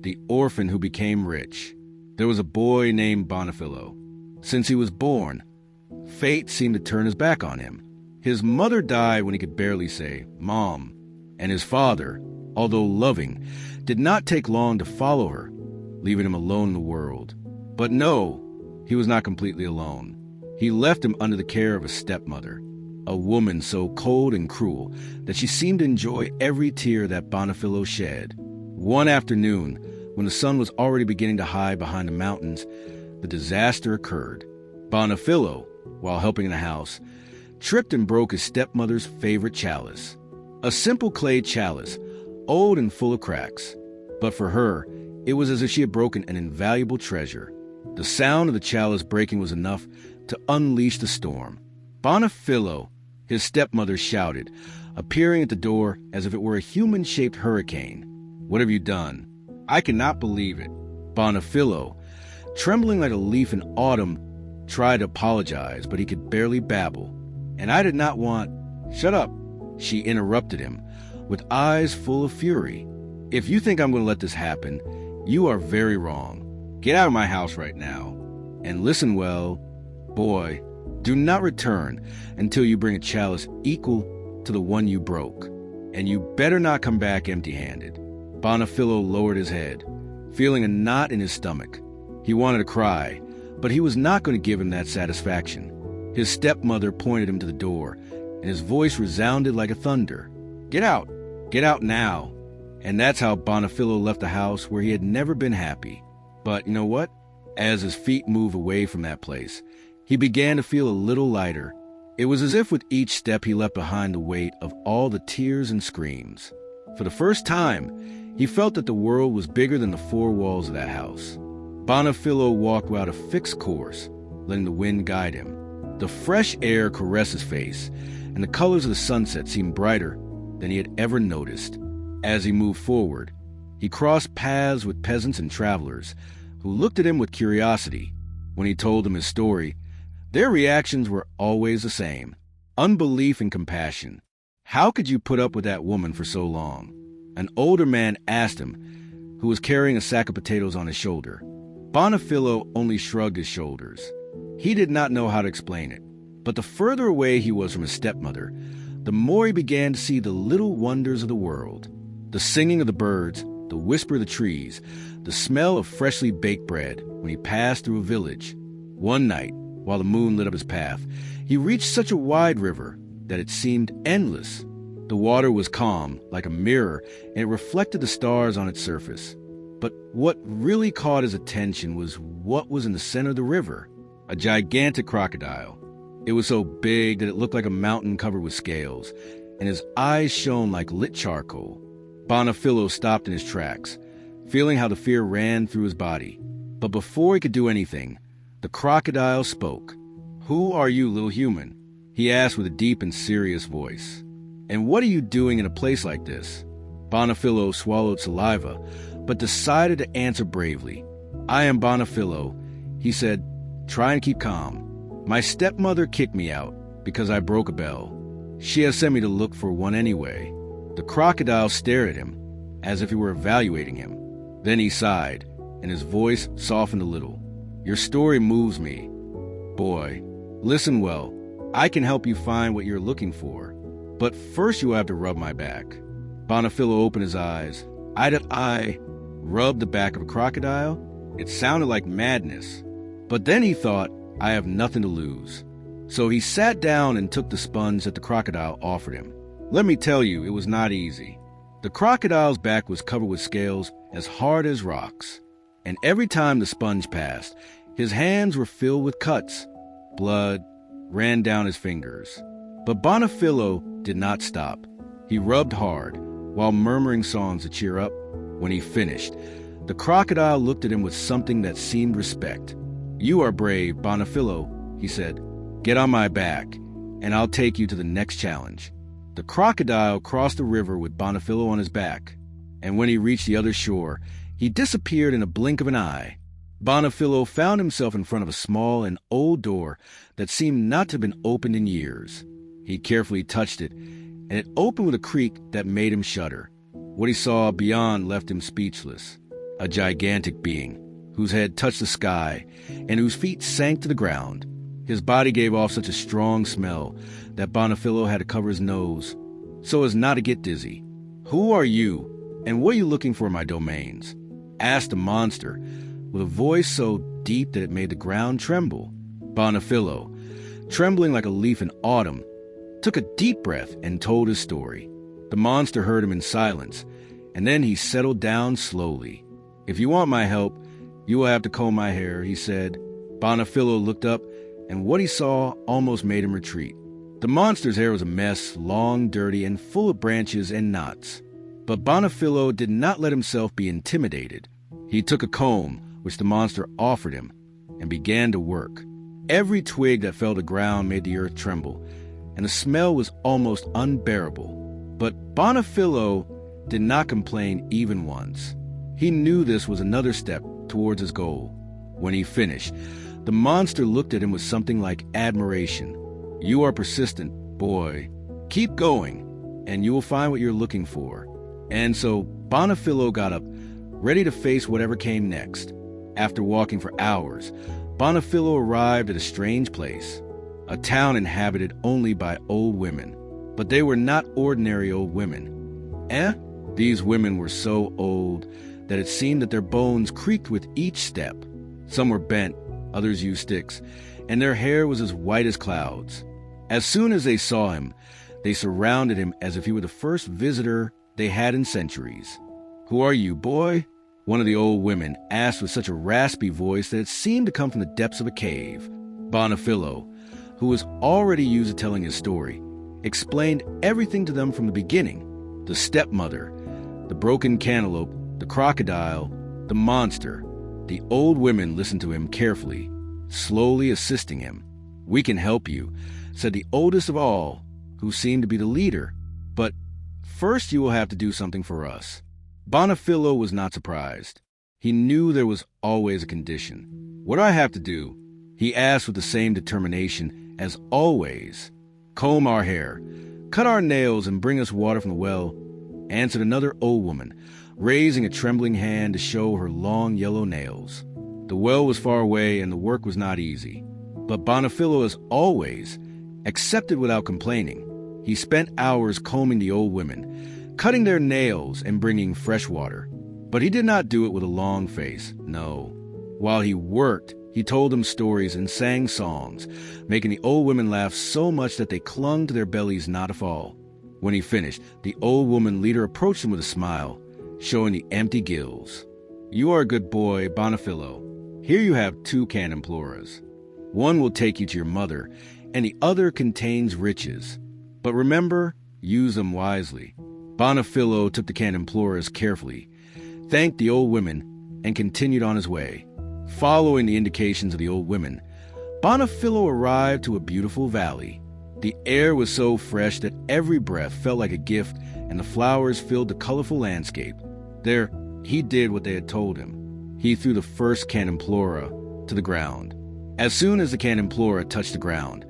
the orphan who became rich. There was a boy named Bonifillo. Since he was born, fate seemed to turn his back on him. His mother died when he could barely say, "Mom," and his father, although loving, did not take long to follow her, leaving him alone in the world. But no, he was not completely alone. He left him under the care of a stepmother, a woman so cold and cruel that she seemed to enjoy every tear that Bonifillo shed. One afternoon, when the sun was already beginning to hide behind the mountains, the disaster occurred. Bonifillo, while helping in the house, tripped and broke his stepmother's favorite chalice. A simple clay chalice, old and full of cracks. But for her, it was as if she had broken an invaluable treasure. The sound of the chalice breaking was enough to unleash the storm. "Bonifillo," his stepmother shouted, appearing at the door as if it were a human-shaped hurricane. "What have you done?" "I cannot believe it." Bonifillo, trembling like a leaf in autumn, tried to apologize, but he could barely babble. "And I did not want—" "Shut up," she interrupted him, with eyes full of fury. "If you think I'm going to let this happen, you are very wrong. Get out of my house right now. And listen well, boy, do not return until you bring a chalice equal to the one you broke. And you better not come back empty-handed." Bonifillo lowered his head, feeling a knot in his stomach. He wanted to cry, but he was not going to give him that satisfaction. His stepmother pointed him to the door, and his voice resounded like a thunder. "Get out! Get out now!" And that's how Bonifillo left the house where he had never been happy. But you know what? As his feet moved away from that place, he began to feel a little lighter. It was as if with each step he left behind the weight of all the tears and screams. For the first time, he felt that the world was bigger than the four walls of that house. Bonifillo walked without a fixed course, letting the wind guide him. The fresh air caressed his face, and the colors of the sunset seemed brighter than he had ever noticed. As he moved forward, he crossed paths with peasants and travelers who looked at him with curiosity. When he told them his story, their reactions were always the same: unbelief and compassion. "How could you put up with that woman for so long?" An older man asked him, who was carrying a sack of potatoes on his shoulder. Bonifillo only shrugged his shoulders. He did not know how to explain it, but the further away he was from his stepmother, the more he began to see the little wonders of the world. The singing of the birds, the whisper of the trees, the smell of freshly baked bread when he passed through a village. One night, while the moon lit up his path, he reached such a wide river that it seemed endless. The water was calm, like a mirror, and it reflected the stars on its surface. But what really caught his attention was what was in the center of the river: a gigantic crocodile. It was so big that it looked like a mountain covered with scales, and his eyes shone like lit charcoal. Bonifillo stopped in his tracks, feeling how the fear ran through his body. But before he could do anything, the crocodile spoke. "Who are you, little human?" he asked with a deep and serious voice. "And what are you doing in a place like this?" Bonifillo swallowed saliva, but decided to answer bravely. "I am Bonifillo," he said. "Try and keep calm. My stepmother kicked me out because I broke a bell. She has sent me to look for one anyway." The crocodile stared at him, as if he were evaluating him. Then he sighed, and his voice softened a little. "Your story moves me. Boy, listen well. I can help you find what you're looking for. But first you have to rub my back." Bonifillo opened his eyes. I rubbed the back of a crocodile? It sounded like madness. But then he thought, I have nothing to lose. So he sat down and took the sponge that the crocodile offered him. Let me tell you, it was not easy. The crocodile's back was covered with scales as hard as rocks, and every time the sponge passed, his hands were filled with cuts. Blood ran down his fingers. But Bonifillo did not stop. He rubbed hard, while murmuring songs to cheer up. When he finished, the crocodile looked at him with something that seemed respect. "You are brave, Bonifillo," he said. "Get on my back, and I'll take you to the next challenge." The crocodile crossed the river with Bonifillo on his back, and when he reached the other shore, he disappeared in a blink of an eye. Bonifillo found himself in front of a small and old door that seemed not to have been opened in years. He carefully touched it, and it opened with a creak that made him shudder. What he saw beyond left him speechless. a gigantic being whose head touched the sky and whose feet sank to the ground. His body gave off such a strong smell that Bonifillo had to cover his nose so as not to get dizzy. "Who are you, and what are you looking for in my domains?" asked the monster with a voice so deep that it made the ground tremble. Bonifillo, trembling like a leaf in autumn, took a deep breath and told his story. The monster heard him in silence, and then he settled down slowly. "If you want my help, you will have to comb my hair," he said. Bonifillo looked up, and what he saw almost made him retreat. The monster's hair was a mess, long, dirty, and full of branches and knots. But Bonifillo did not let himself be intimidated. He took a comb, which the monster offered him, and began to work. Every twig that fell to the ground made the earth tremble, and the smell was almost unbearable. But Bonifillo did not complain even once. He knew this was another step towards his goal. When he finished, the monster looked at him with something like admiration. "You are persistent, boy. Keep going, and you will find what you're looking for." And so Bonifillo got up, ready to face whatever came next. After walking for hours, Bonifillo arrived at a strange place, a town inhabited only by old women. But they were not ordinary old women. These women were so old that it seemed that their bones creaked with each step. Some were bent, others used sticks, and their hair was as white as clouds. As soon as they saw him, they surrounded him as if he were the first visitor they had in centuries. "Who are you, boy?" one of the old women asked with such a raspy voice that it seemed to come from the depths of a cave. Bonifillo, who was already used to telling his story, explained everything to them from the beginning: the stepmother, the broken cantaloupe, the crocodile, the monster. The old women listened to him carefully, slowly assisting him. "We can help you," said the oldest of all, who seemed to be the leader. "But first you will have to do something for us." Bonifillo was not surprised. He knew there was always a condition. "What do I have to do?" he asked with the same determination as always. "Comb our hair, cut our nails, and bring us water from the well," answered another old woman, raising a trembling hand to show her long yellow nails. The well was far away and the work was not easy. But Bonifillo, as always, accepted without complaining. He spent hours combing the old women, cutting their nails and bringing fresh water. But he did not do it with a long face, no. While he worked, he told them stories and sang songs, making the old women laugh so much that they clung to their bellies not to fall. When he finished, the old woman leader approached him with a smile, showing the empty gills. "You are a good boy, Bonifillo. Here you have 2 cantimploras. One will take you to your mother, and the other contains riches. But remember, use them wisely." Bonifillo took the cantimploras carefully, thanked the old women, and continued on his way. Following the indications of the old women, Bonifillo arrived to a beautiful valley. The air was so fresh that every breath felt like a gift, and the flowers filled the colorful landscape. There, he did what they had told him. He threw the first cantimplora to the ground. As soon as the cantimplora touched the ground,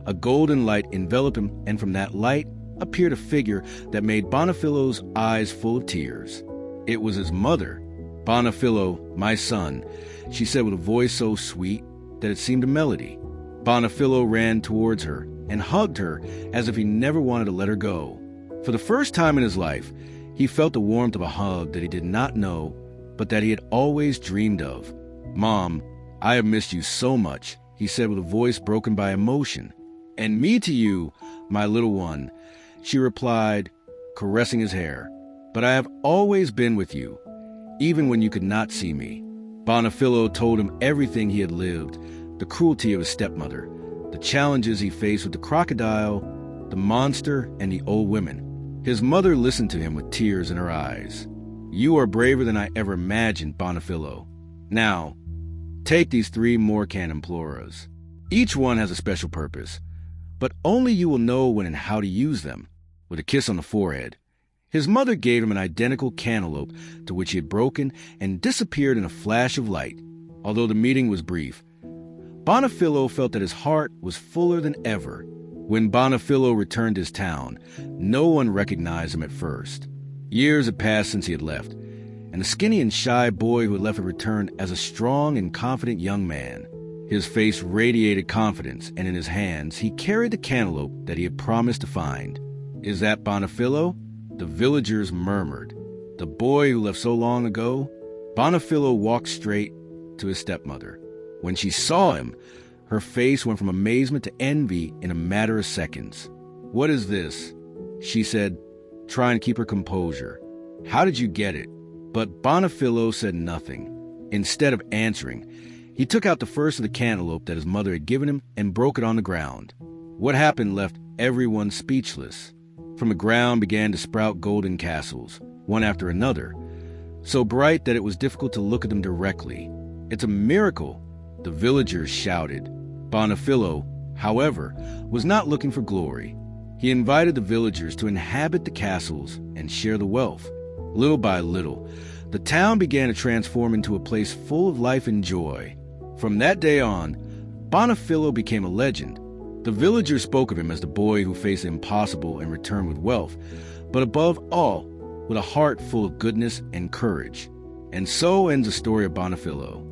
a golden light enveloped him, and from that light appeared a figure that made Bonifillo's eyes full of tears. It was his mother. "Bonifillo, my son," she said with a voice so sweet that it seemed a melody. Bonifillo ran towards her and hugged her as if he never wanted to let her go. For the first time in his life, he felt the warmth of a hug that he did not know, but that he had always dreamed of. "Mom, I have missed you so much," he said with a voice broken by emotion. "And me to you, my little one," she replied, caressing his hair. "But I have always been with you, even when you could not see me." Bonifillo told him everything he had lived, the cruelty of his stepmother, the challenges he faced with the crocodile, the monster, and the old women. His mother listened to him with tears in her eyes. "You are braver than I ever imagined, Bonifillo. Now, take these 3 more cantimploras. Each one has a special purpose, but only you will know when and how to use them." With a kiss on the forehead, his mother gave him an identical cantaloupe to which he had broken and disappeared in a flash of light. Although the meeting was brief, Bonifillo felt that his heart was fuller than ever. When Bonifillo returned to his town, no one recognized him at first. Years had passed since he had left, and the skinny and shy boy who had left had returned as a strong and confident young man. His face radiated confidence, and in his hands he carried the cantaloupe that he had promised to find. "Is that Bonifillo?" the villagers murmured. "The boy who left so long ago?" Bonifillo walked straight to his stepmother. When she saw him, her face went from amazement to envy in a matter of seconds. "What is this?" she said, trying to keep her composure. "How did you get it?" But Bonifillo said nothing. Instead of answering, he took out the first of the cantaloupe that his mother had given him and broke it on the ground. What happened left everyone speechless. From the ground began to sprout golden castles, one after another, so bright that it was difficult to look at them directly. "It's a miracle!" the villagers shouted. Bonifillo, however, was not looking for glory. He invited the villagers to inhabit the castles and share the wealth. Little by little, the town began to transform into a place full of life and joy. From that day on, Bonifillo became a legend. The villagers spoke of him as the boy who faced the impossible and returned with wealth, but above all, with a heart full of goodness and courage. And so ends the story of Bonifillo.